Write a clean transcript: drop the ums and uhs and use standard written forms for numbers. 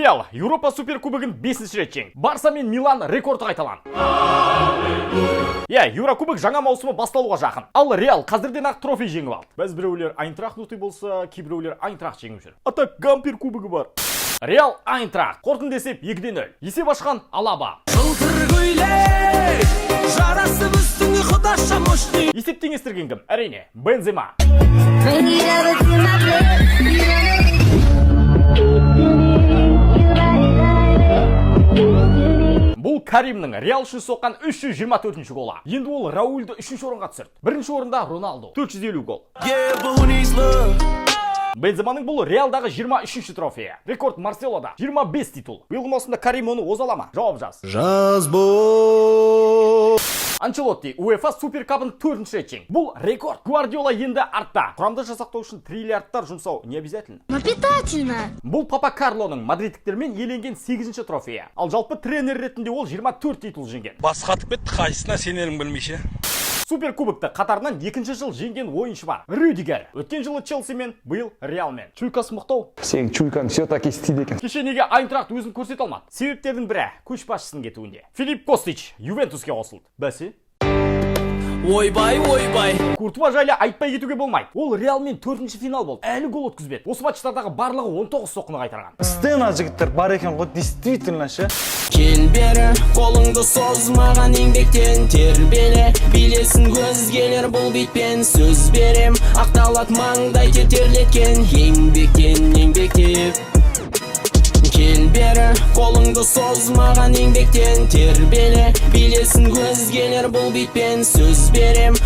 Реал Еуропа суперкубогын 5-ші рет жеңді. Барса мен Милан рекорды қайталанды. Еурокубок жаңа маусымы басталуға жақын. Ал Реал қазірден ақ трофей жеңіп алды. Біз біреулер Айнтрахт ұтып болса, кейбіреулер Айнтрахт жеңіп жүр. Ата Гампер кубогы бар. Реал Айнтрахт қорытынды есеп 2-0. Есеп ашқан Алаба. Есеп теңестірген кім? Әрине, Бензема. Бұл Каримнің Реал үшін соққан 324-ші гола. Енді ол Раульді 3-ші орынға түсірді. Бірінші орында Роналду 450 гол. Бенземаның бұл Реалдағы 23-ші трофейі. Рекорд Марселода 25 титул. Биылғы маусымда Карим оны озалама? Жауап жаз. Жаз бол. Анчелотти УЕФА суперкабын 4-ші рет жеңді. Бұл рекорд. Гвардиола енді артта. Құрамды жасақтау үшін триллиардтар жұмсау не обязательно? Напитательно. Бұл Папа Карлоның мадридтіктермен еленген 8-ші трофейі. Ал жалпы тренер ретінде ол 24 титул жеңген. Басқатып кетті, қайсына сенерін білмейше. Суперкубокты қатарынан 2-ші жыл жеңген ойыншы бар. Рюдигер. Өткен жылы Челсимен, биыл Реалмен. Чуйкасы мықтау. Сен чуйкаң все-таки істейді екен. Кеше неге Айнтрахт өзін көрсете алмады? Себептердің бірі көшбасшысының кетуінде. Филипп Костич Ювентуске қосылды. Бәсе? Ойбай. Куртуа жайлы айтпай кетуге болмайды. Ол Реалмен 4-ші финал болды. Әлі гол өткізбеді. Осы матчтардағы барлығы 19 соққыны қайтарған. Стена жігіттер бар екен ғой, действительно ше. Кел бері, қолыңды созмаған еңбектен тербеле. Билесін көзгелер бұл битпен сөз берем. Ақталат маңдай тетерлеткен еңбектеп. Кел бері, қолыңды созмаған еңбектен тербеле. Билесін көзгелер бұл битпен сөз берем.